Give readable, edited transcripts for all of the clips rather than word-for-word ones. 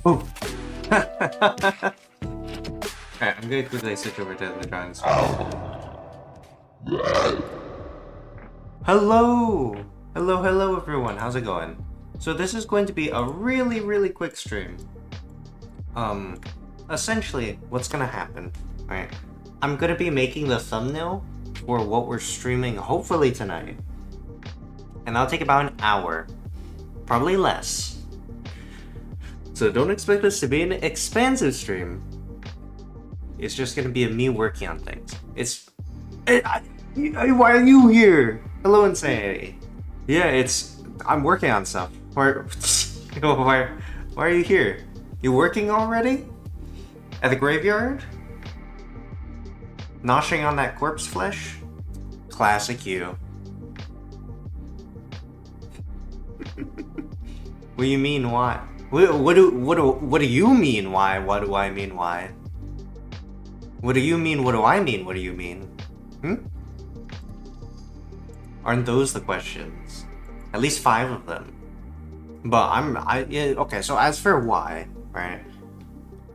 Oh! Alright, I'm gonna quickly switch over to the drawing screen. Hello! Hello everyone, how's it going? So this is going to be a really quick stream. Essentially, what's gonna happen, right? I'm gonna be making the thumbnail for what we're streaming hopefully tonight. And that'll take about an hour. Probably less. So don't expect this to be an expansive stream. It's just gonna be me working on things. Why are you here? Hello, Insanity. Yeah, I'm working on stuff. Why are you here? You working already? At the graveyard? Noshing on that corpse flesh? Classic you. What do you mean why? What do you mean why? What do I mean why? What do you mean? What do I mean? What do you mean? Aren't those the questions? At least 5 of them. But okay, so as for why, right?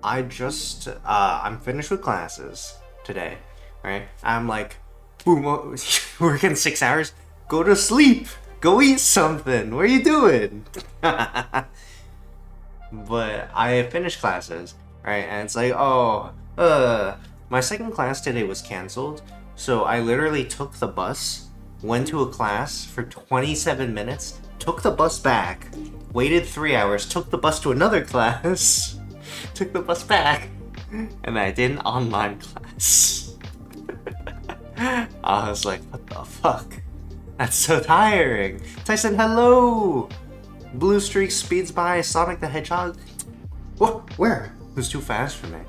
I'm finished with classes today, right? I'm like, boom, working 6 hours, go to sleep, go eat something, what are you doing? But I finished classes, right? And it's like, my second class today was canceled, so I literally took the bus, went to a class for 27 minutes, took the bus back, waited 3 hours, took the bus to another class, took the bus back, and I did an online class. I was like, what the fuck? That's so tiring. Tyson, hello! Blue Streak speeds by Sonic the Hedgehog. What? Where? Who's too fast for me?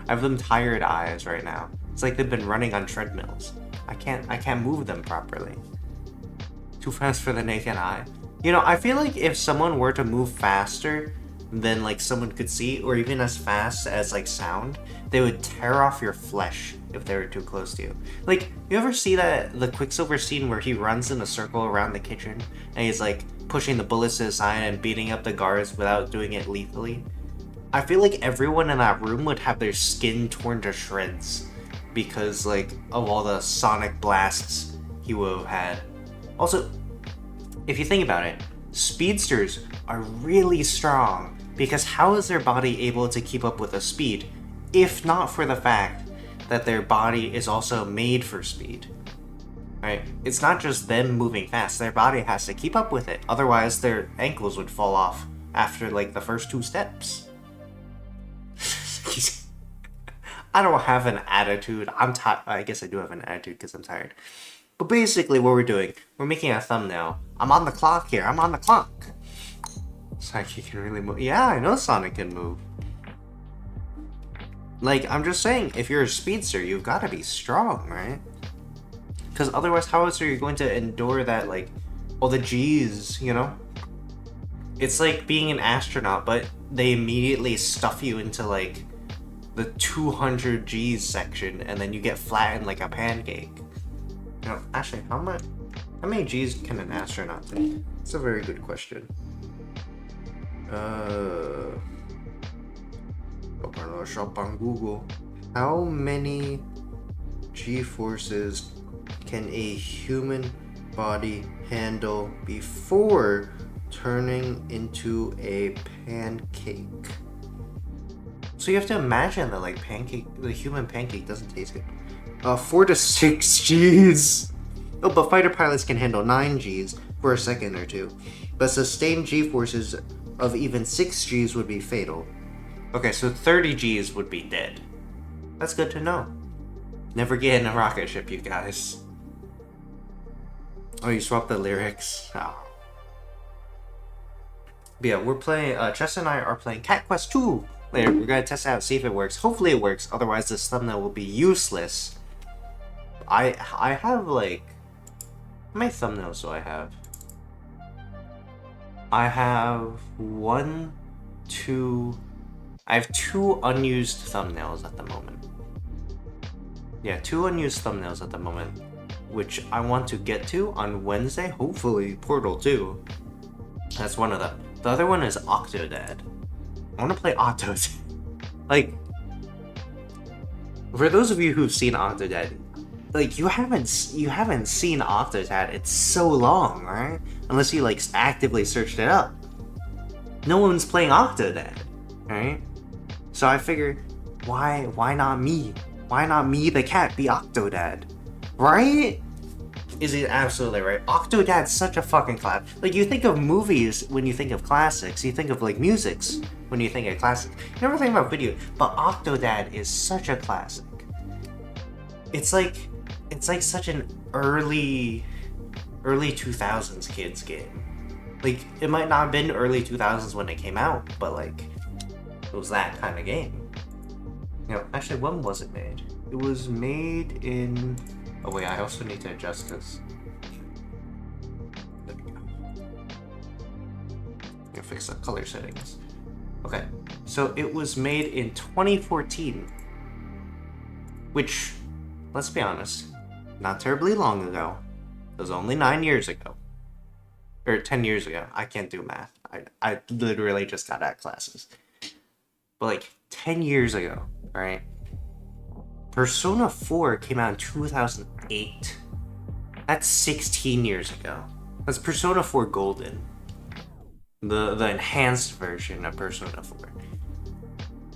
I have them tired eyes right now. It's like they've been running on treadmills. I can't move them properly. Too fast for the naked eye. You know, I feel like if someone were to move faster than like someone could see, or even as fast as like sound, they would tear off your flesh if they were too close to you. Like, you ever see the Quicksilver scene where he runs in a circle around the kitchen and he's like pushing the bullets to the side and beating up the guards without doing it lethally? I feel like everyone in that room would have their skin torn to shreds because like of all the sonic blasts he would have had. Also, if you think about it, speedsters are really strong because how is their body able to keep up with the speed if not for the fact that their body is also made for speed, right? It's not just them moving fast, their body has to keep up with it, otherwise their ankles would fall off after like the first 2 steps. I don't have an attitude. I'm tired. I guess I do have an attitude because I'm tired. But basically what we're doing, we're making a thumbnail. I'm on the clock here. I'm on the clock. Sonic can really move. Yeah, I know Sonic can move. Like, I'm just saying, if you're a speedster, you've got to be strong, right? Because otherwise, how else are you going to endure that, like, all the G's, you know? It's like being an astronaut, but they immediately stuff you into, like, the 200 G's section, and then you get flattened like a pancake. You know, actually, how many G's can an astronaut take? It's a very good question. Open a shop on Google. How many G-forces can a human body handle before turning into a pancake? So you have to imagine that like the human pancake doesn't taste good. 4 to 6 G's. Oh, but fighter pilots can handle 9 G's for a second or two. But sustained G-forces of even 6 G's would be fatal. Okay, so 30 G's would be dead. That's good to know. Never get in a rocket ship, you guys. Oh, you swapped the lyrics. Oh. But yeah, we're playing, Chess and I are playing Cat Quest 2 later. We're gonna test it out, see if it works. Hopefully it works, otherwise this thumbnail will be useless. I have like... How many thumbnails do I have? I have 1, 2... I have 2 unused thumbnails at the moment. Yeah, 2 unused thumbnails at the moment, which I want to get to on Wednesday, hopefully Portal 2. That's one of them. The other one is Octodad. I want to play Octodad. Like, for those of you who've seen Octodad, like, you haven't seen Octodad. It's so long, right? Unless you like actively searched it up. No one's playing Octodad, right? So I figured, why not me? Why not me, the cat, be Octodad? Right? Is it absolutely right? Octodad's such a fucking class. Like, you think of movies when you think of classics. You think of, like, musics when you think of classics. You never think about video. But Octodad is such a classic. It's like such an early 2000s kids game. Like, it might not have been early 2000s when it came out, but, like, it was that kind of game. You know, actually, when was it made? It was made in... Oh wait, I also need to adjust this. There we go. I'm gonna fix the color settings. Okay, so it was made in 2014. Which, let's be honest, not terribly long ago. It was only 9 years ago. Or 10 years ago. I can't do math. I literally just got out of classes. But like, 10 years ago, right? Persona 4 came out in 2008. That's 16 years ago. That's Persona 4 Golden. The enhanced version of Persona 4.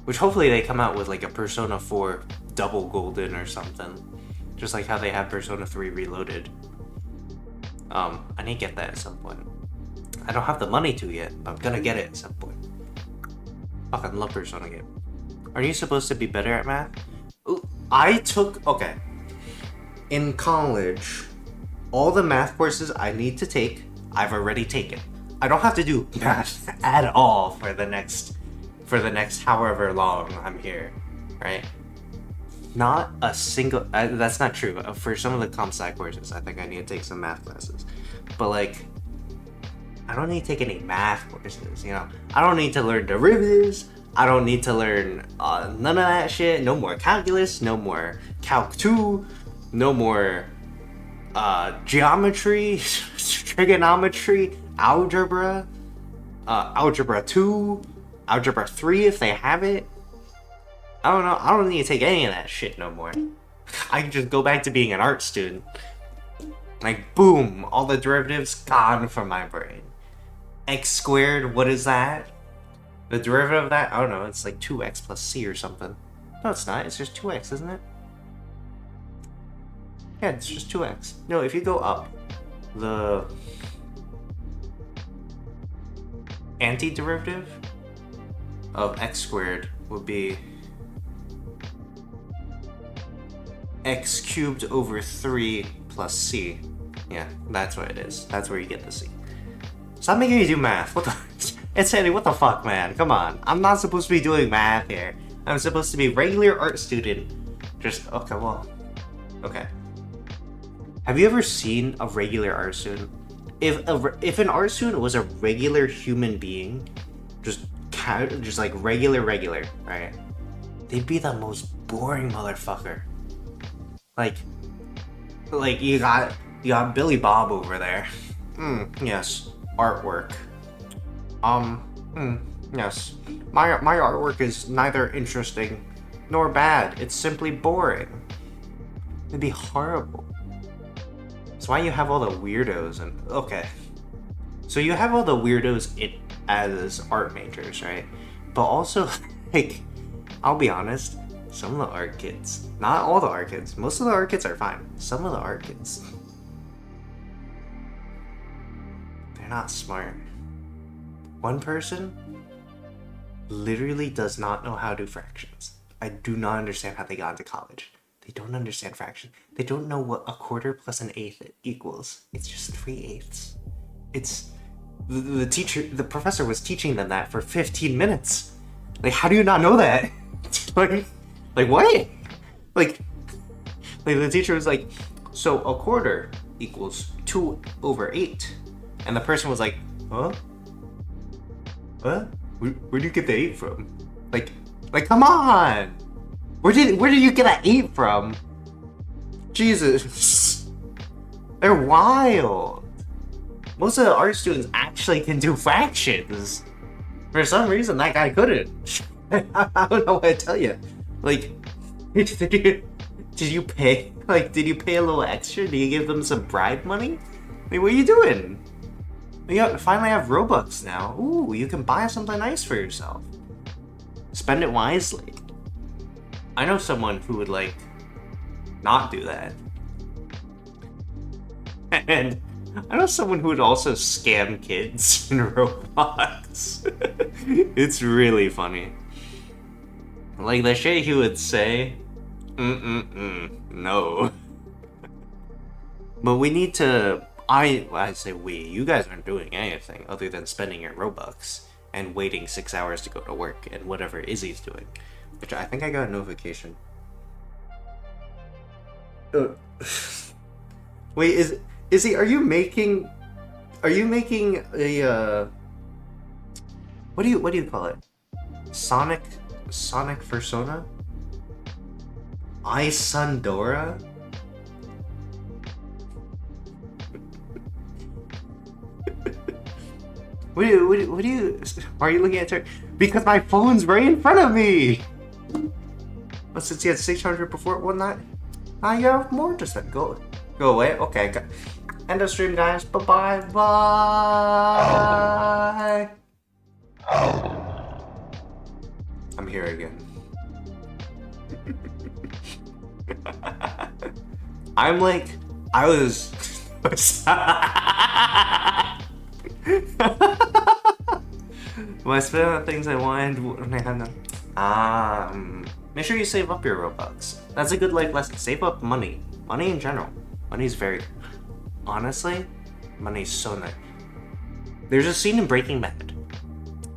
Which hopefully they come out with like a Persona 4 Double Golden or something. Just like how they have Persona 3 Reloaded. I need to get that at some point. I don't have the money to yet, but I'm gonna get it at some point. Fucking love Persona game. Are you supposed to be better at math? Okay. In college, all the math courses I need to take, I've already taken. I don't have to do math at all for the next however long I'm here, right? Not a single, that's not true. For some of the comp sci courses, I think I need to take some math classes. But like, I don't need to take any math courses, you know? I don't need to learn derivatives. I don't need to learn none of that shit. No more calculus, no more calc 2, no more geometry, trigonometry, algebra, algebra 2, algebra 3 if they have it. I don't know. I don't need to take any of that shit no more. I can just go back to being an art student. Like, boom, all the derivatives gone from my brain. X squared, what is that? The derivative of that? I don't know, it's like 2x plus c or something. No, it's not. It's just 2x, isn't it? Yeah, it's just 2x. No, if you go up, the antiderivative of x squared would be x cubed over 3 plus c. Yeah, that's what it is. That's where you get the c. Stop making me do math. What the... It's Eddie, what the fuck, man? Come on. I'm not supposed to be doing math here. I'm supposed to be a regular art student. Just... Okay, well... Okay. Have you ever seen a regular art student? If an art student was a regular human being, just like regular, right? They'd be the most boring motherfucker. Like you got Billy Bob over there. Yes, artwork. Yes. My artwork is neither interesting nor bad. It's simply boring. It'd be horrible. That's why you have all the weirdos and okay. So you have all the weirdos as art majors, right? But also, like, I'll be honest, some of the art kids, not all the art kids, most of the art kids are fine. Some of the art kids, they're not smart. One person literally does not know how to do fractions. I do not understand how they got into college. They don't understand fraction. They don't know what a quarter plus an eighth equals. It's just 3/8. It's the professor was teaching them that for 15 minutes. Like, how do you not know that? like what? Like the teacher was like, so a quarter equals 2/8, and the person was like, huh? What? Where do you get the 8 from? Like come on! Where did you get that 8 from? Jesus. They're wild. Most of the art students actually can do fractions. For some reason, that guy couldn't. I don't know what to tell you. Like, did you pay? Like, did you pay a little extra? Did you give them some bribe money? I mean, what are you doing? You finally have Robux now. Ooh, you can buy something nice for yourself. Spend it wisely. I know someone who would, like, not do that. And I know someone who would also scam kids in Roblox. It's really funny. Like, the shit he would say, no. But we need to, I say we, you guys aren't doing anything other than spending your Robux and waiting 6 hours to go to work and whatever Izzy's doing. Which I think I got a notification. Wait, Izzy, are you making a what do you call it? Sonic persona? Isundora? What do you why are you looking at her? Because my phone's right in front of me. Well, since you had 600 before, wasn't that? Now you have more. Just then go away. Okay, end of stream, guys. Bye. I'm here again. I'm like, I was. Well, I spent on things I wanted when I had them. Make sure you save up your Robux. That's a good life lesson. Save up money. Money in general. Money's very... Honestly, money's so nice. There's a scene in Breaking Bad.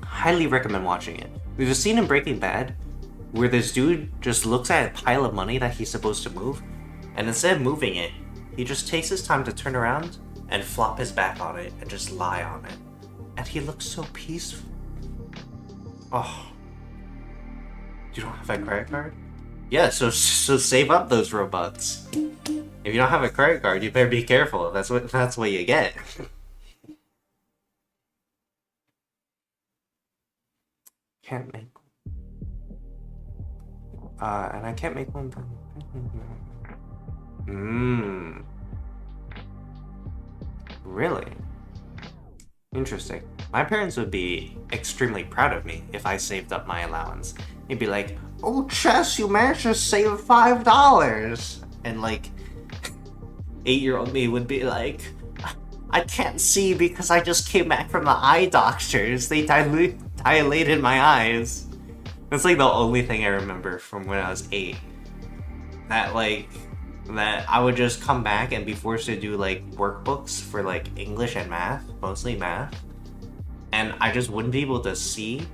Highly recommend watching it. There's a scene in Breaking Bad where this dude just looks at a pile of money that he's supposed to move, and instead of moving it, he just takes his time to turn around and flop his back on it and just lie on it. And he looks so peaceful. Oh. You don't have a credit card? Yeah, so save up those Robux. If you don't have a credit card, you better be careful. That's what you get. Can't make. And I can't make one. Really? Interesting. My parents would be extremely proud of me if I saved up my allowance. They'd be like, "Oh, Chess, you managed to save $5. And like, 8-year-old me would be like, "I can't see because I just came back from the eye doctors. They dilated my eyes." That's like the only thing I remember from when I was 8. That I would just come back and be forced to do like workbooks for like English and math, mostly math. And I just wouldn't be able to see,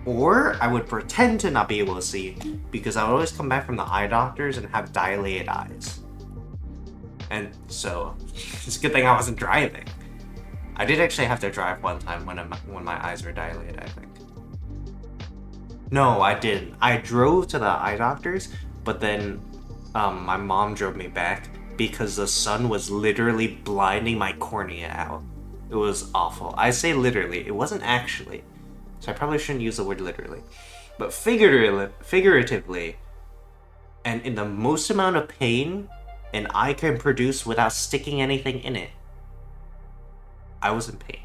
or I would pretend to not be able to see because I would always come back from the eye doctors and have dilated eyes. And so, it's a good thing I wasn't driving. I did actually have to drive one time when my eyes were dilated, I think. No, I didn't. I drove to the eye doctors, but then my mom drove me back because the sun was literally blinding my cornea out. It was awful. I say literally, it wasn't actually. So I probably shouldn't use the word literally. But figuratively, and in the most amount of pain an eye can produce without sticking anything in it, I was in pain.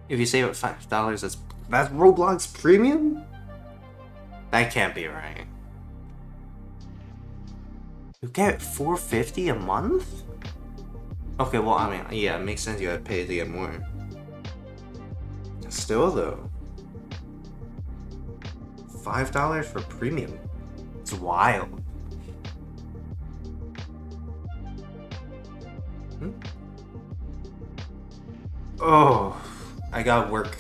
If you save up $5, that's Roblox Premium? That can't be right. You get $4.50 a month? Okay, well, I mean, yeah, it makes sense you gotta pay to get more. Still, though. $5 for premium. It's wild. Oh, I got work.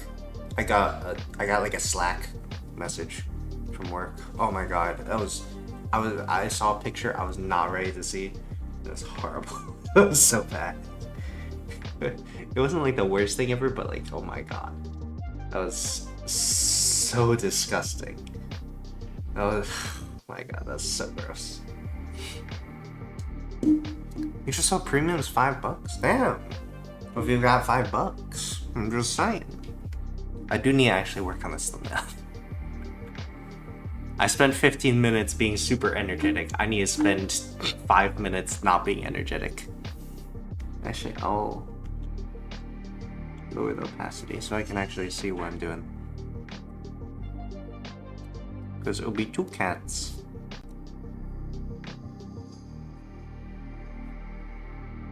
I got like a Slack message from work. Oh my god, I saw a picture I was not ready to see. It was horrible. It was so bad. It wasn't like the worst thing ever, but like, oh my god. That was so disgusting. That was, oh my god, that's so gross. You just saw premium is $5? Damn. If you got $5, I'm just saying. I do need to actually work on this thumbnail. I spent 15 minutes being super energetic. I need to spend 5 minutes not being energetic. Actually, I'll lower the opacity so I can actually see what I'm doing. Because it'll be 2 cats.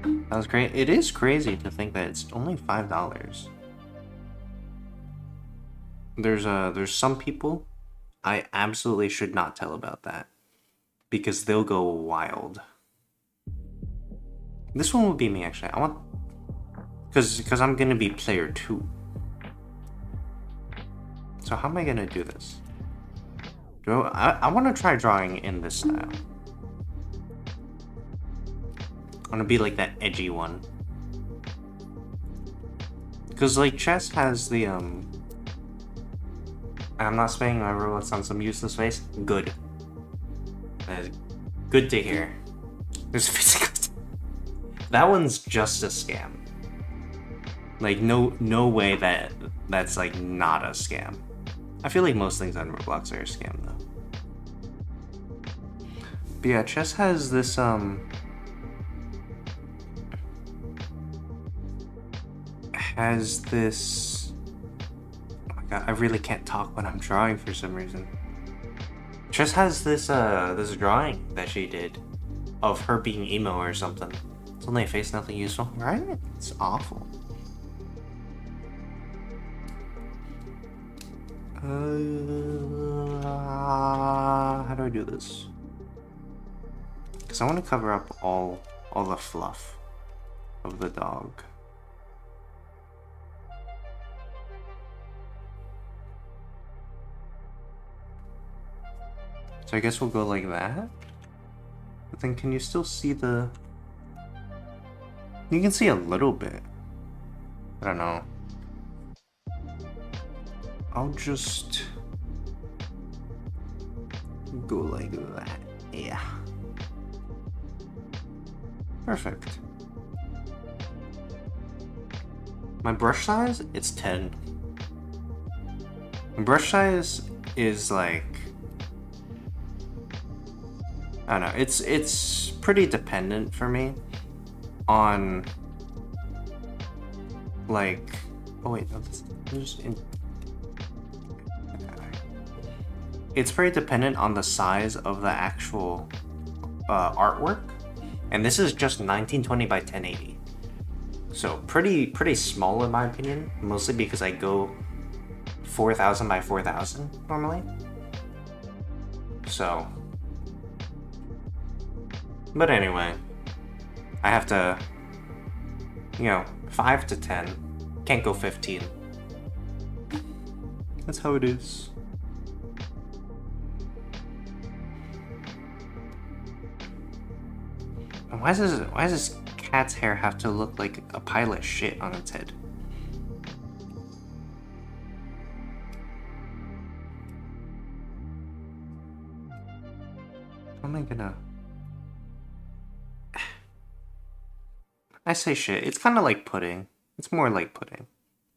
That was great. It is crazy to think that it's only $5. There's some people I absolutely should not tell about that because they'll go wild. This one will be me actually. I want because I'm gonna be player 2. So how am I gonna do this? I want to try drawing in this style. I want to be like that edgy one. Because like chess has the I'm not spending my robots on some useless face. Good. That is good to hear. There's physical. That one's just a scam. Like no way that's like not a scam. I feel like most things on Roblox are a scam though. But yeah, chess has this oh my god, I really can't talk when I'm drawing for some reason. Chess has this this drawing that she did of her being emo or something. It's only a face, nothing useful, right? It's awful. How do I do this? Because I want to cover up all the fluff of the dog. So I guess we'll go like that. But then can you still see the... You can see a little bit. I don't know. I'll just go like that. Yeah. Perfect. My brush size, it's 10. My brush size is like... I don't know, it's pretty dependent for me on like... Oh wait, no, this is in... It's very dependent on the size of the actual artwork, and this is just 1920 by 1080, so pretty small in my opinion, mostly because I go 4000 by 4000 normally. So, but anyway, I have to, you know, 5 to 10, can't go 15. That's how it is. Why does this cat's hair have to look like a pile of shit on its head? How am I gonna... I say shit. It's kind of like pudding. It's more like pudding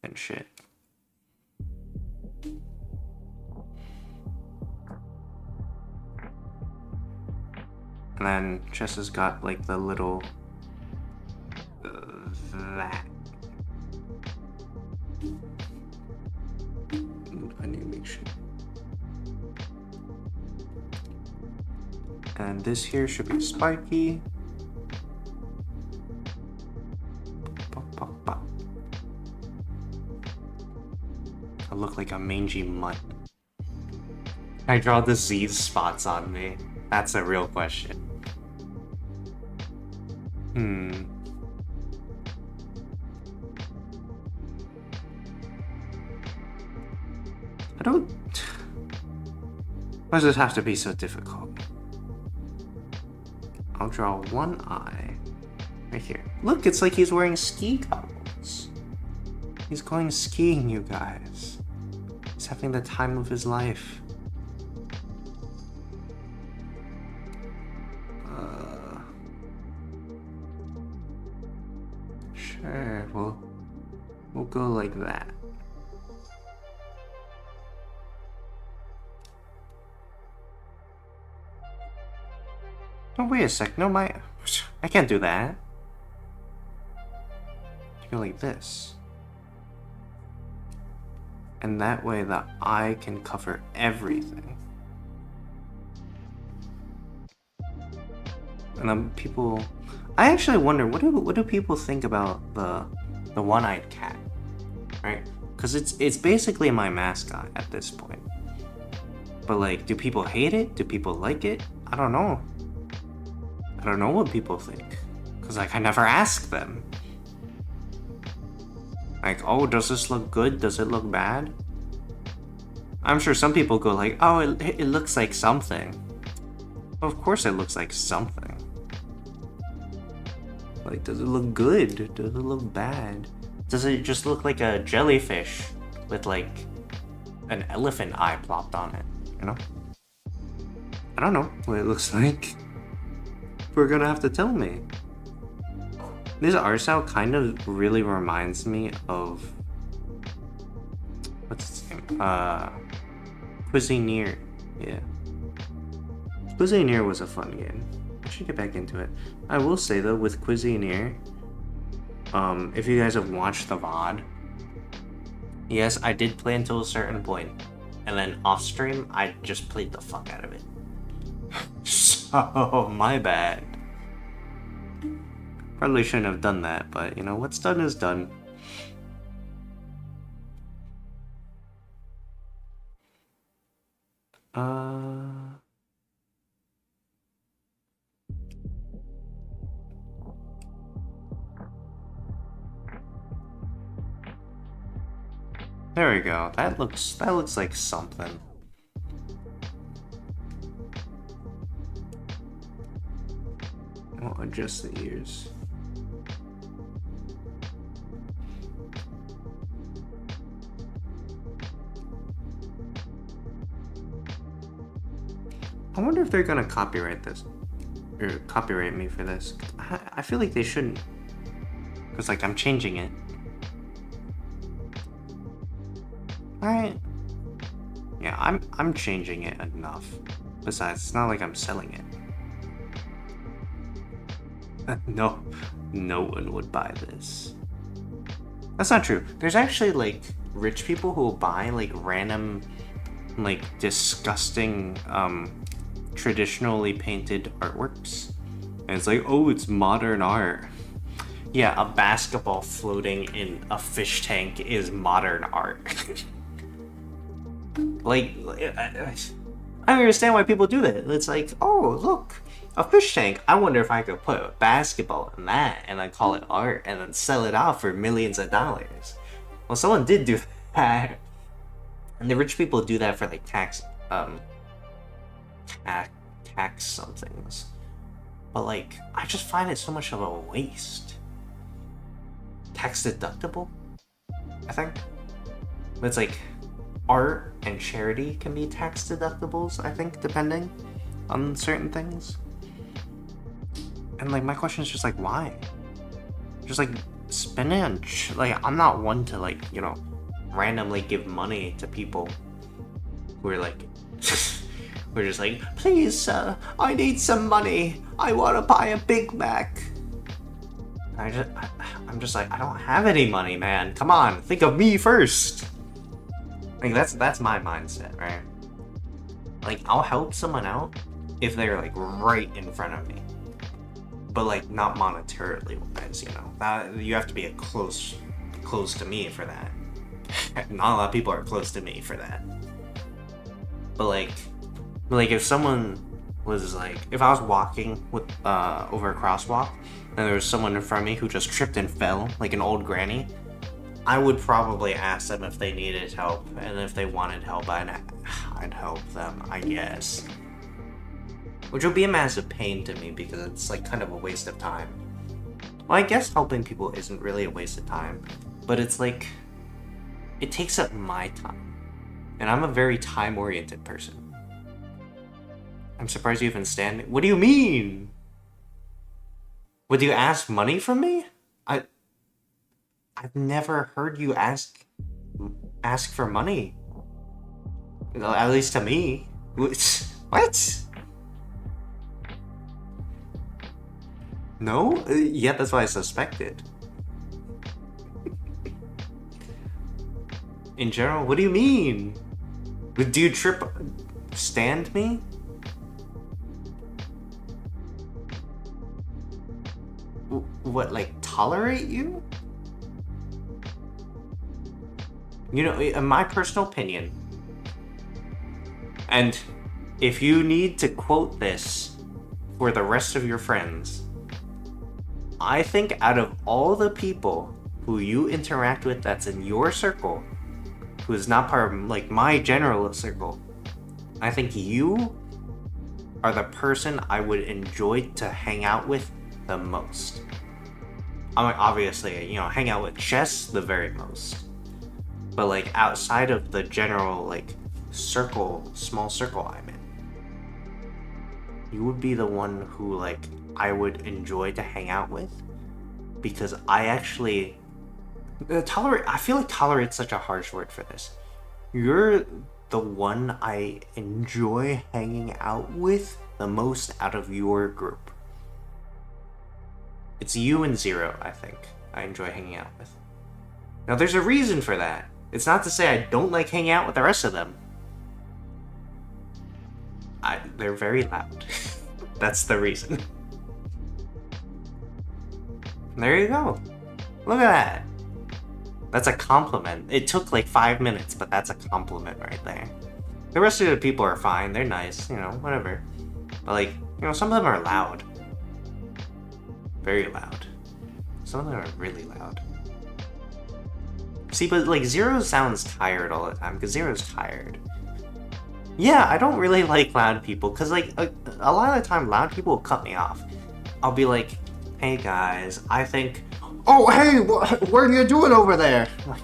than shit. And then Chess has got like the little that. I need to make sure. And this here should be spiky. Pop, pop, pop. I look like a mangy mutt. I draw disease spots on me. That's a real question. I don't... Why does this have to be so difficult? I'll draw one eye right here. Look, it's like he's wearing ski goggles. He's going skiing, you guys. He's having the time of his life. Sure, we'll go like that. No, wait a sec. No, I can't do that. Go like this. And that way the eye can cover everything. And then people... I actually wonder, what do people think about the one-eyed cat? Right? Because it's basically my mascot at this point. But like, do people hate it? Do people like it? I don't know. I don't know what people think. Because like, I never ask them. Like, oh, does this look good? Does it look bad? I'm sure some people go like, oh, it looks like something. Well, of course it looks like something. Like, does it look good? Does it look bad? Does it just look like a jellyfish with like an elephant eye plopped on it? You know? I don't know what it looks like. We're gonna have to tell me. This art style kind of really reminds me of... what's its name? Cuisineer. Yeah. Cuisineer was a fun game. I should get back into it. I will say though, with Cuisineer, if you guys have watched the VOD, yes, I did play until a certain point, and then off stream, I just played the fuck out of it. So, my bad. Probably shouldn't have done that, but you know, what's done is done. There we go. That looks like something. I'll adjust the ears. I wonder if they're gonna copyright this, or copyright me for this. I feel like they shouldn't, cause like I'm changing it. Alright. Yeah, I'm changing it enough. Besides, it's not like I'm selling it. No one would buy this. That's not true. There's actually like rich people who will buy like random, like disgusting, traditionally painted artworks. And it's like, oh, it's modern art. Yeah, a basketball floating in a fish tank is modern art. Like, I don't understand why people do that. It's like, oh, look, a fish tank. I wonder if I could put a basketball in that and then call it art and then sell it off for millions of dollars. Well, someone did do that. And the rich people do that for like tax somethings. But like, I just find it so much of a waste. Tax deductible, I think. But it's like, art and charity can be tax deductibles, I think, depending on certain things. And like, my question is just like, why? Just like, spend it on, like, I'm not one to like, you know, randomly give money to people who are like, we're just like, please, I need some money. I want to buy a Big Mac. I'm just like, I don't have any money, man. Come on, think of me first. Like, that's my mindset, right? Like, I'll help someone out if they're like right in front of me, but like not monetarily wise, you know. That you have to be close to me for that. Not a lot of people are close to me for that. But like if someone was like, if I was walking with over a crosswalk and there was someone in front of me who just tripped and fell, like an old granny, I would probably ask them if they needed help, and if they wanted help, I'd help them, I guess. Which would be a massive pain to me because it's like kind of a waste of time. Well, I guess helping people isn't really a waste of time, but it's like, it takes up my time. And I'm a very time-oriented person. I'm surprised you even stand. What do you mean? Would you ask money from me? I've never heard you ask for money. At least to me. What? No? Yeah, that's what I suspected. In general, what do you mean? Do you stand me? What, like, tolerate you? You know, in my personal opinion, and if you need to quote this for the rest of your friends, I think out of all the people who you interact with that's in your circle, who is not part of, like, my general circle, I think you are the person I would enjoy to hang out with the most. I mean, obviously, you know, hang out with Chess the very most. But, like, outside of the general, like, small circle I'm in, you would be the one who, like, I would enjoy to hang out with. Because I actually... I feel like tolerate's such a harsh word for this. You're the one I enjoy hanging out with the most out of your group. It's you and Zero, I think, I enjoy hanging out with. Now, there's a reason for that. It's not to say I don't like hanging out with the rest of them. They're very loud. That's the reason. There you go. Look at that. That's a compliment. It took like 5 minutes, but that's a compliment right there. The rest of the people are fine. They're nice, you know, whatever. But, like, you know, some of them are loud. Very loud. Some of them are really loud. See, but, like, Zero sounds tired all the time, because Zero's tired. Yeah, I don't really like loud people, because, like, a lot of the time, loud people will cut me off. I'll be like, hey, guys, I think... Oh, hey, what are you doing over there? Like,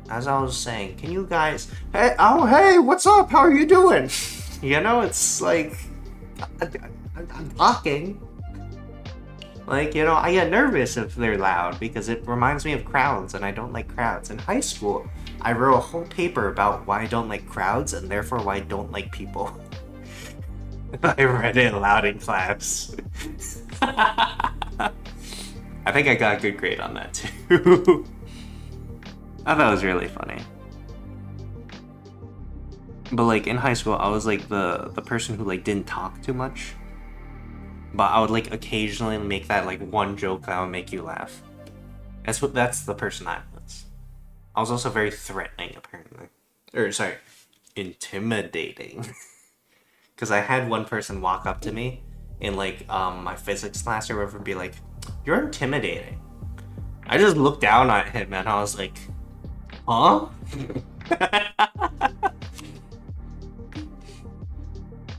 as I was saying, can you guys... Hey, oh, hey, what's up? How are you doing? You know, it's like... I'm talking. Like, you know, I get nervous if they're loud because it reminds me of crowds, and I don't like crowds. In high school, I wrote a whole paper about why I don't like crowds, and therefore why I don't like people. I read it aloud in class. I think I got a good grade on that, too. I thought it was really funny. But, like, in high school, I was, like, the person who, like, didn't talk too much. But I would, like, occasionally make that, like, one joke that would make you laugh. That's the person I was. I was also very threatening, apparently. Or, sorry, intimidating. Because I had one person walk up to me in, like, my physics class or whatever and be like, "You're intimidating." I just looked down at him and I was like, huh?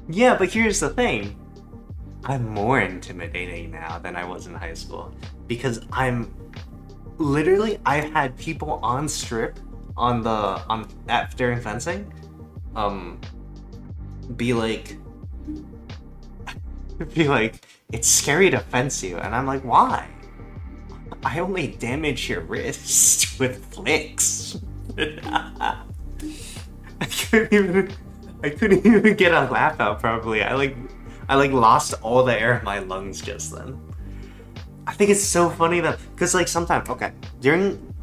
Yeah, but here's the thing. I'm more intimidating now than I was in high school. Because I've had people on strip during fencing, be like, it's scary to fence you. And I'm like, why? I only damage your wrist with flicks. I couldn't even get a laugh out probably. I lost all the air in my lungs just then. I think it's so funny that, because like sometimes, okay,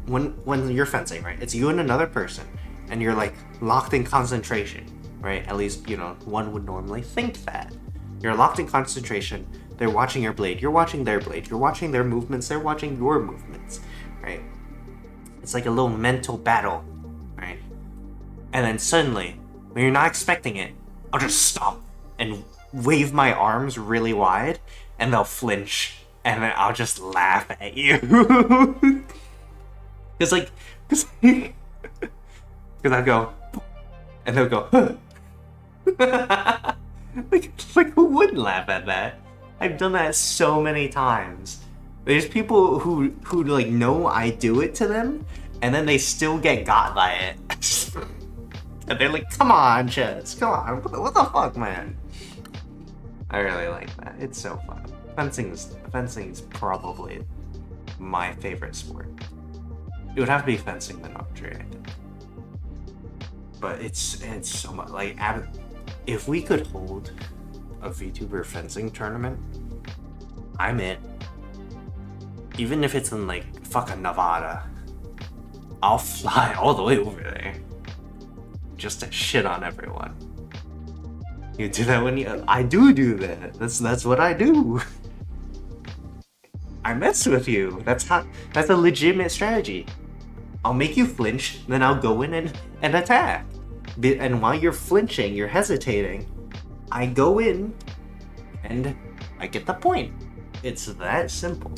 when you're fencing, right, it's you and another person, and you're like locked in concentration, right? At least, you know, one would normally think that. You're locked in concentration, they're watching your blade, you're watching their blade, you're watching their movements, they're watching your movements, right? It's like a little mental battle, right? And then suddenly, when you're not expecting it, I'll just stop and wave my arms really wide, and they'll flinch, and then I'll just laugh at you. Cause I go, and they'll go, like who wouldn't laugh at that? I've done that so many times. There's people who like know I do it to them, and then they still get got by it. And they're like, come on, Chess, come on, what the fuck, man? I really like that. It's so fun. Fencing is probably my favorite sport. It would have to be fencing than archery, I think. But it's so much like, if we could hold a VTuber fencing tournament, I'm in. Even if it's in like fucking Nevada, I'll fly all the way over there just to shit on everyone. You do that when you... I do that. That's what I do. I mess with you. That's a legitimate strategy. I'll make you flinch, then I'll go in and attack. And while you're flinching, you're hesitating, I go in and I get the point. It's that simple.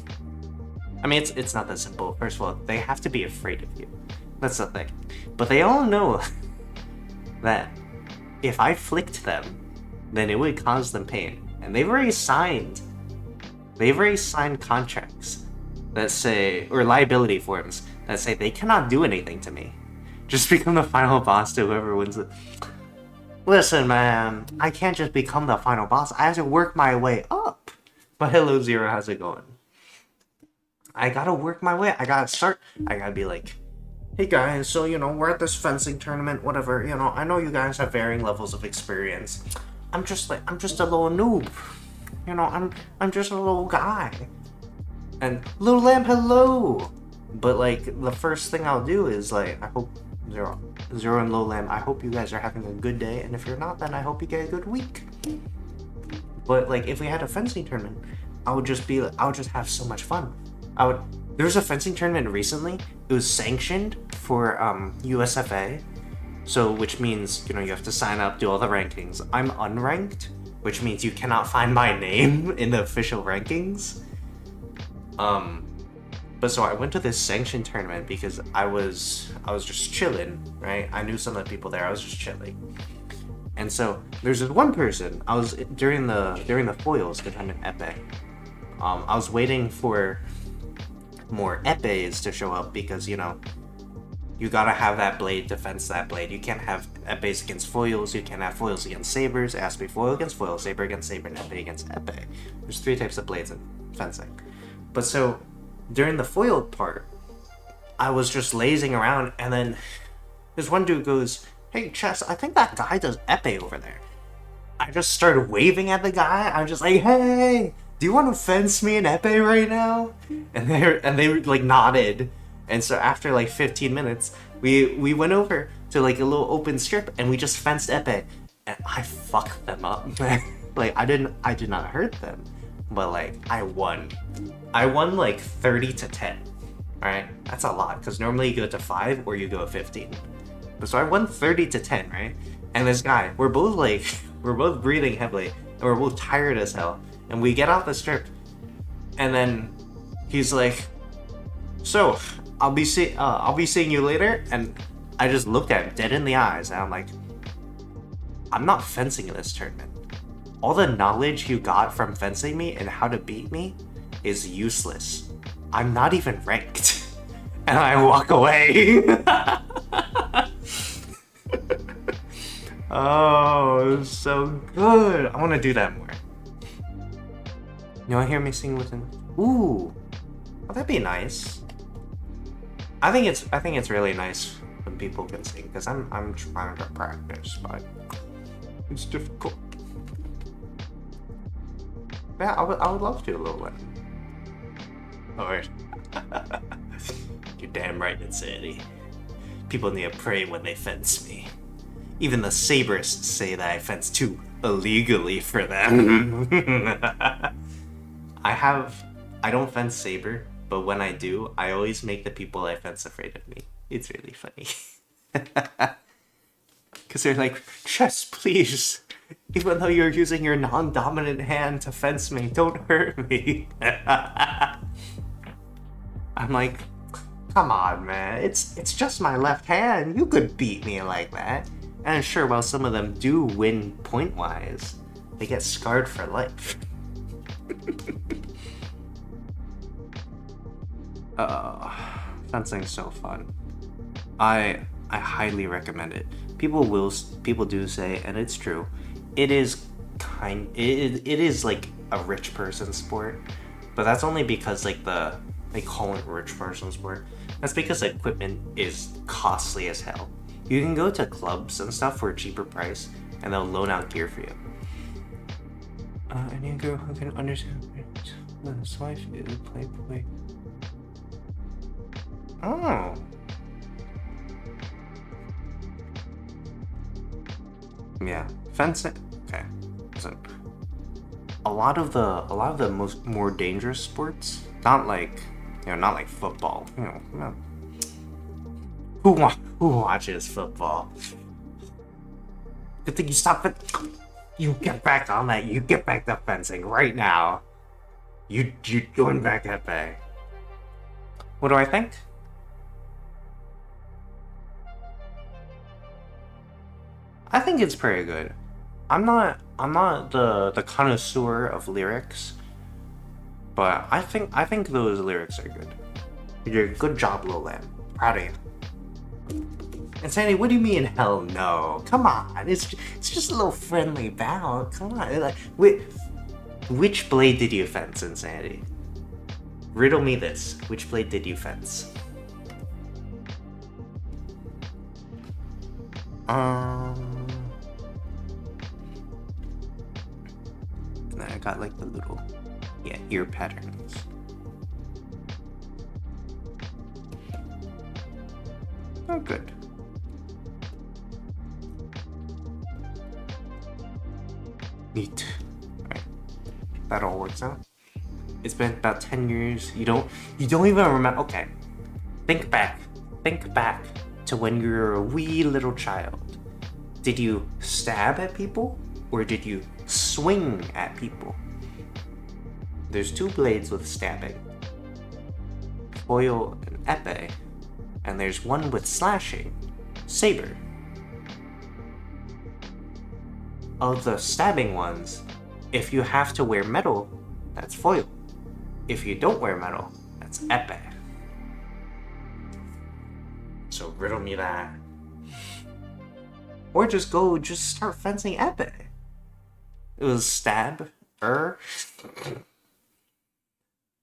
I mean, it's not that simple. First of all, they have to be afraid of you. That's the thing. But they all know that if I flicked them, then it would cause them pain. And they've already signed contracts that say, or liability forms that say they cannot do anything to me. Just become the final boss to whoever wins it. Listen, man, I can't just become the final boss. I have to work my way up. But hello, Zero, how's it going? I gotta work my way. I gotta be like, hey guys, so we're at this fencing tournament, whatever. I know you guys have varying levels of experience. I'm just a little noob. I'm just a little guy. And Little Lamb, hello. But like the first thing I'll do is like, I hope Zero and Low Lamb, I hope you guys are having a good day, and if you're not, then I hope you get a good week. But like if we had a fencing tournament, I would just have so much fun. There was a fencing tournament recently. It was sanctioned for USFA, so which means you have to sign up, do all the rankings. I'm unranked, which means you cannot find my name in the official rankings. But so I went to this sanctioned tournament because I was just chilling, right? I knew some of the people there. I was just chilling, and so there's this one person. I was during the foils to find an epee. I was waiting for more epees to show up because you gotta have that blade to fence that blade. You can't have epees against foils. You can't have foils against sabers. It has to be foil against foil, saber against saber, and epee against epee. There's 3 types of blades in fencing. But so during the foil part, I was just lazing around, and then this one dude goes, "Hey Chess, I think that guy does epee over there." I just started waving at the guy. I'm just like, "Hey, do you want to fence me an epee right now?" And they like nodded. And so after like 15 minutes, we went over to like a little open strip and we just fenced epee, and I fucked them up. Like I did not hurt them, but like I won like 30-10. Right? That's a lot because normally you go to 5 or you go 15. But so I won 30-10, right? And this guy, we're both breathing heavily and we're both tired as hell. And we get off the strip, and then he's like, "So, I'll be seeing you later." And I just looked at him dead in the eyes, and I'm like, "I'm not fencing in this tournament. All the knowledge you got from fencing me and how to beat me is useless. I'm not even ranked." And I walk away. Oh, it was so good. I want to do that more. You want to hear me sing with him? Ooh, oh, that'd be nice. I think it's really nice when people can sing because I'm trying to practice, but it's difficult. Yeah, I would love to a little bit. Alright. You're damn right, Insanity. People need to pray when they fence me. Even the saberists say that I fence too illegally for them. I don't fence saber, but when I do, I always make the people I fence afraid of me. It's really funny. Because they're like, "Chess, please. Even though you're using your non-dominant hand to fence me, don't hurt me." I'm like, come on, man. It's just my left hand. You could beat me like that. And sure, while some of them do win point-wise, they get scarred for life. Fencing's so fun. I highly recommend it. People do say, and it's true, it is like a rich person sport, but that's only because like they call it rich person sport. That's because the equipment is costly as hell. You can go to clubs and stuff for a cheaper price, and they'll loan out gear for you. I need a girl who can understand. So I feel play. Oh. Yeah, fencing. Okay, listen. A lot of the more dangerous sports, not like not like football. Who watches football? Good thing you stop it. You get back on that. You get back to fencing right now. You join back at bay. What do I think? I think it's pretty good. I'm not the connoisseur of lyrics, but I think those lyrics are good. You did a good job, Lowland. Proud of you. And Sandy, what do you mean hell no? Come on, it's just a little friendly bow. Come on, like which blade did you fence, Insanity? Riddle me this. Which blade did you fence? Then I got like the little ear patterns. Oh, good. Neat. Alright. That all works out. It's been about 10 years. You don't even remember. Okay. Think back to when you were a wee little child. Did you stab at people or did you swing at people? There's two blades with stabbing. Foil and epee. And there's one with slashing. Saber. Of the stabbing ones, if you have to wear metal, that's foil. If you don't wear metal, that's epee. So riddle me that. Or just start fencing epee. It was stab.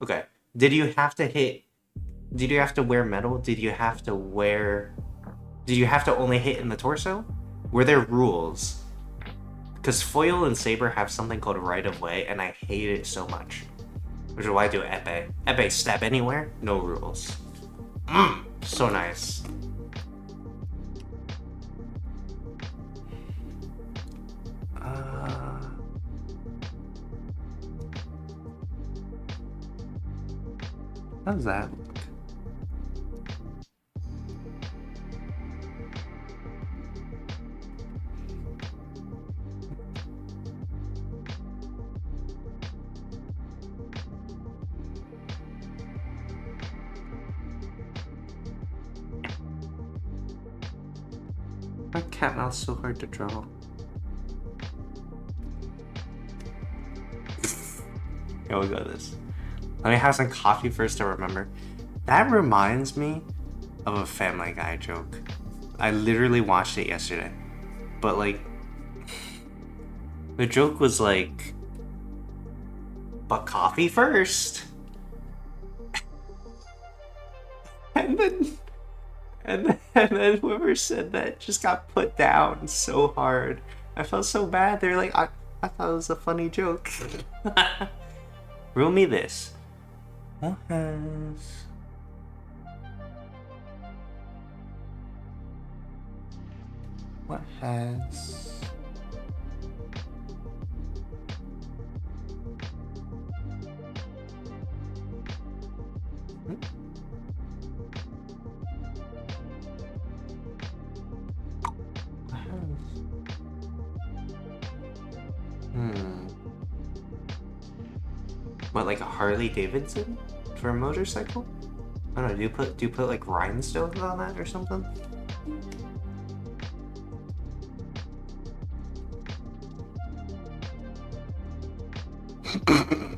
Okay. Did you have to wear metal? Did you have to only hit in the torso? Were there rules? Because foil and saber have something called right of way, and I hate it so much. Which is why I do epee. Epee, stab anywhere, no rules. So nice. How does that look? My cat mouth's so hard to draw. Here we go, this. Let me have some coffee first to remember. That reminds me of a Family Guy joke. I literally watched it yesterday. But like, the joke was like, but coffee first. And then whoever said that just got put down so hard. I felt so bad. They're like, I thought it was a funny joke. Rule me this. What has What, like a Harley Davidson for a motorcycle? I don't know, do you put like rhinestones on that or something? Oh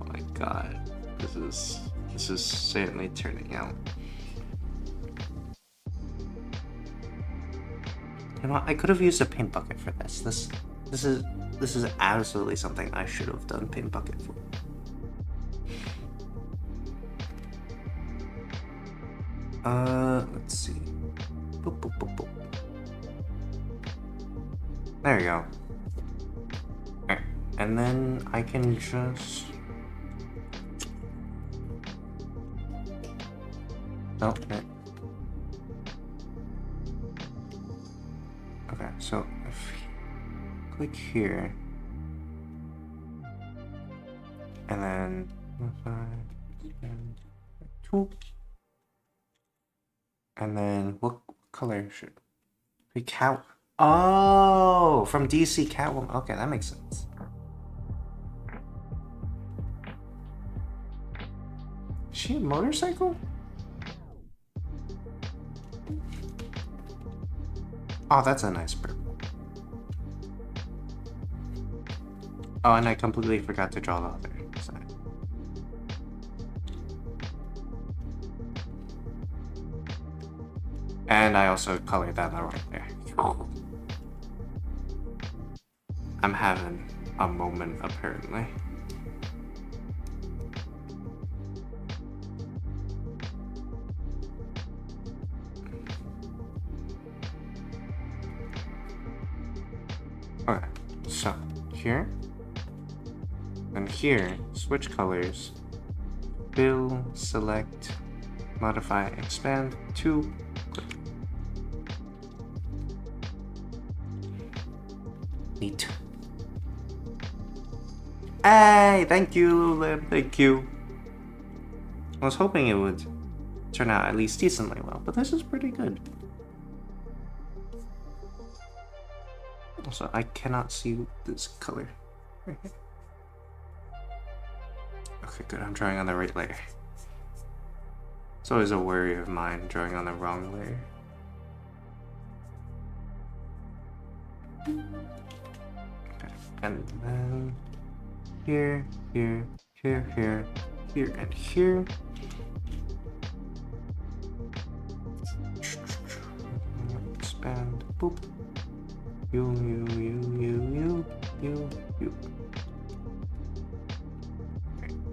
my god. This is certainly turning out. You know what? I could have used a paint bucket for this. This is absolutely something I should have done paint bucket for. Let's see. Boop, boop, boop, boop. There you go. Alright, and then I can just No. Okay, so if you click here, and then 2, and then what color should we count? Oh, from DC Catwoman. Okay, that makes sense. Is she a motorcycle? Oh, that's a nice purple. Oh, and I completely forgot to draw the other side. And I also colored that right there. I'm having a moment, apparently. Okay, so here and here, switch colors, fill, select, modify, expand, 2, click. Neat. Hey, thank you, Lib, thank you. I was hoping it would turn out at least decently well, but this is pretty good. Also, I cannot see this color. Right here. Okay, good, I'm drawing on the right layer. It's always a worry of mine, drawing on the wrong layer. Okay, and then here, here, here, here, here, and here. Expand, boop. You.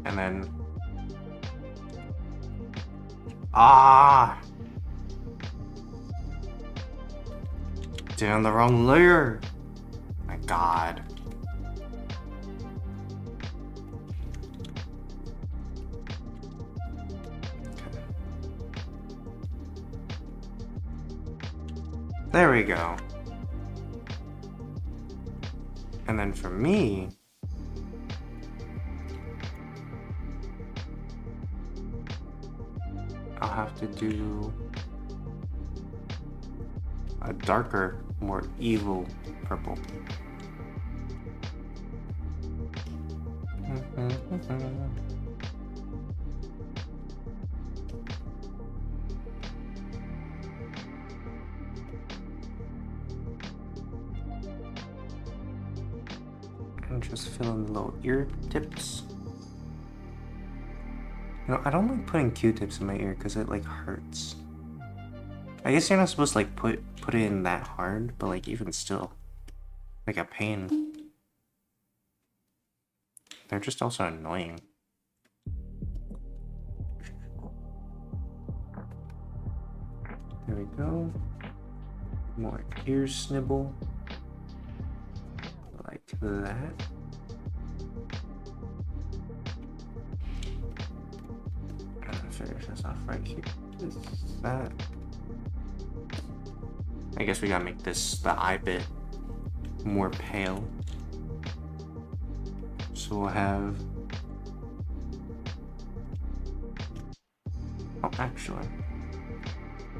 And then... Ah! Did on the wrong layer! My god. Okay. There we go. And then for me... I'll have to do a darker, more evil purple. And just fill in the little ear tips. You know, I don't like putting Q-tips in my ear because it like hurts. I guess you're not supposed to like put it in that hard, but like even still, like a pain. They're just also annoying. There we go. More ear snibble. Like that. Finish this off right here. Is that? I guess we gotta make the eye bit more pale. So we'll have... Oh, actually.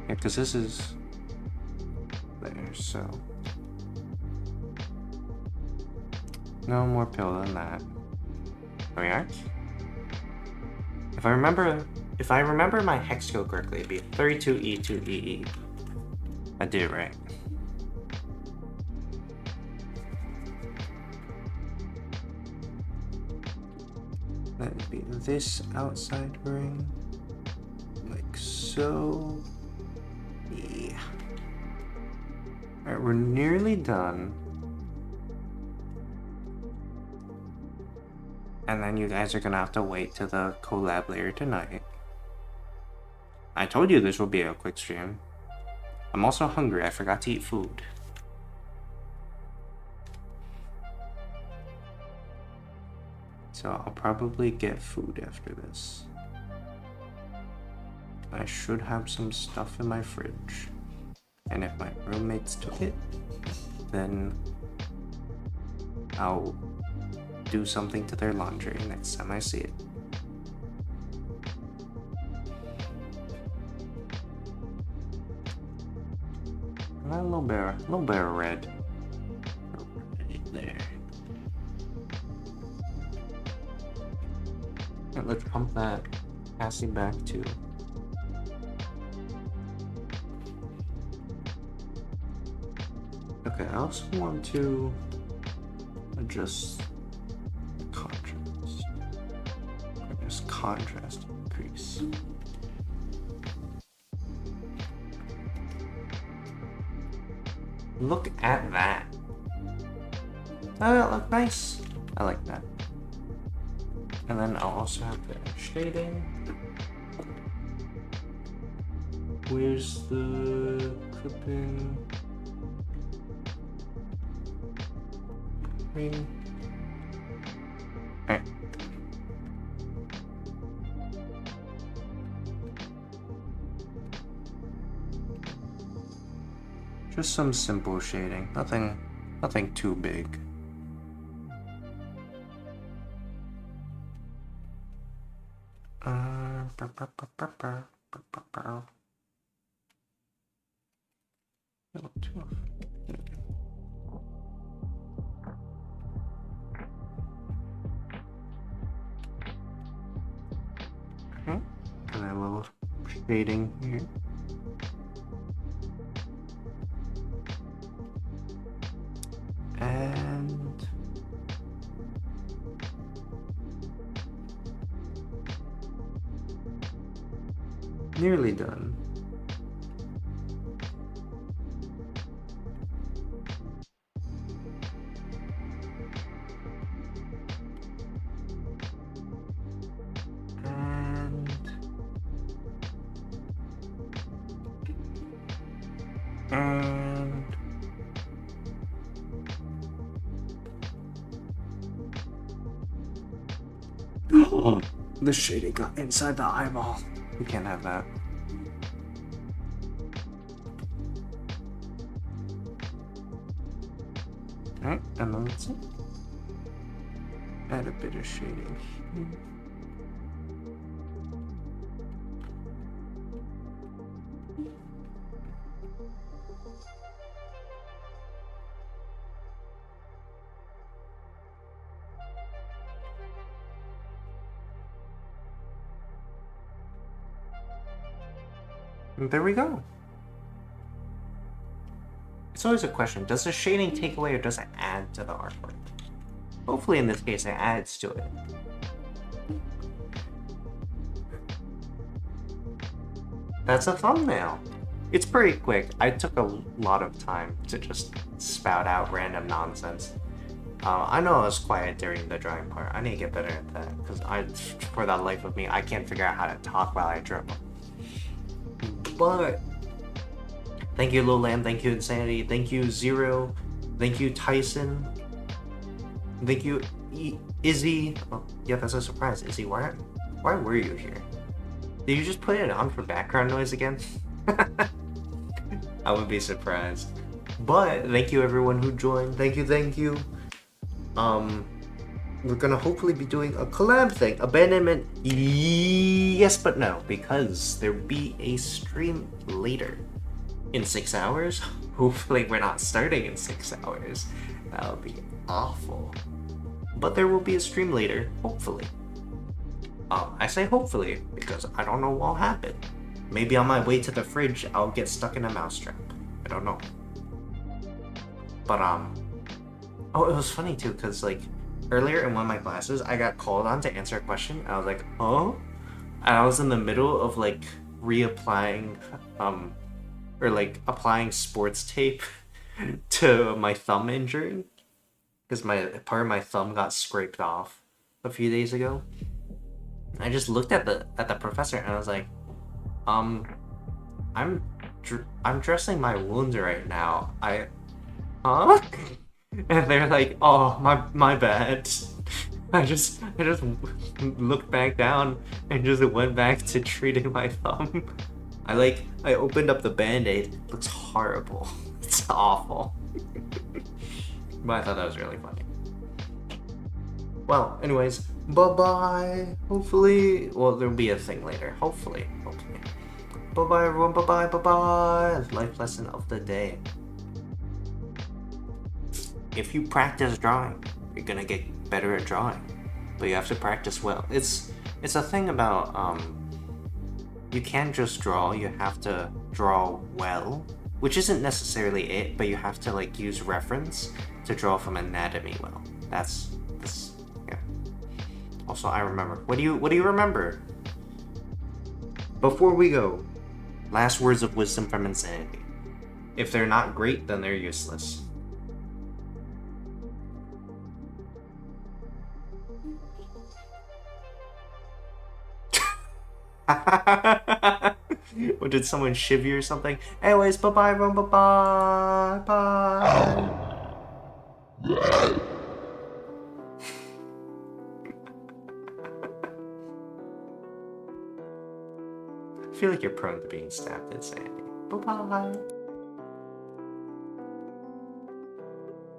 Yeah, because this is... There, so... No more pale than that. There we are. If I remember my hex code correctly, it'd be 32E2EE. I did it right. That would be this outside ring, like so. Yeah. Alright, we're nearly done. And then you guys are gonna have to wait till the collab later tonight. I told you this will be a quick stream. I'm also hungry, I forgot to eat food. So I'll probably get food after this. I should have some stuff in my fridge. And if my roommates took it, then I'll do something to their laundry next time I see it. A little bit of red. Right there. And let's pump that Cassie back too. Okay, I also want to adjust contrast. Just contrast increase. Look at that. Oh, that look nice. I like that. And then I'll also have the shading. Where's the clipping? Green. Alright. Just some simple shading. Nothing too big. And a little shading here. And nearly done. And the shading got inside the eyeball. We can't have that. Alright, and then let's add a bit of shading here. There we go. It's always a question, does the shading take away or does it add to the artwork? Hopefully in this case it adds to it. That's a thumbnail. It's pretty quick. I took a lot of time to just spout out random nonsense. I know I was quiet during the drawing part. I need to get better at that because for the life of me, I can't figure out how to talk while I draw. But thank you, Lil Lamb. Thank you, Insanity. Thank you, Zero. Thank you, Tyson. Thank you, Izzy. Oh, yeah, that's a surprise. Izzy, why were you here? Did you just put it on for background noise again? I would be surprised. But thank you, everyone who joined. Thank you. We're gonna hopefully be doing a collab thing. Abandonment, yes but no, because there'll be a stream later. In 6 hours? Hopefully we're not starting in 6 hours. That would be awful. But there will be a stream later, hopefully. I say hopefully, because I don't know what'll happen. Maybe on my way to the fridge, I'll get stuck in a mousetrap. I don't know. But, oh, it was funny too, because, like, earlier in one of my classes, I got called on to answer a question. I was like, oh? And I was in the middle of, like, reapplying, or, like, applying sports tape to my thumb injury. Because part of my thumb got scraped off a few days ago. I just looked at the professor and I was like, I'm dressing my wounds right now. Huh? And they're like, oh, my bad. I just looked back down and just went back to treating my thumb. I opened up the band-aid. It looks horrible. It's awful. But I thought that was really funny. Well, anyways, bye-bye. Hopefully, well, there'll be a thing later. Hopefully. Bye-bye, everyone. Bye-bye, bye-bye. Life lesson of the day. If you practice drawing, you're gonna get better at drawing. But you have to practice well. It's a thing about, you can't just draw, you have to draw well. Which isn't necessarily it, but you have to, like, use reference to draw from anatomy well. That's yeah. Also, I remember. What do you remember? Before we go, last words of wisdom from Insanity. If they're not great, then they're useless. Or did someone shiv you or something? Anyways, bye-bye, everyone. Bye-bye. Bye. I feel like you're prone to being stabbed, Insanity. Bye-bye.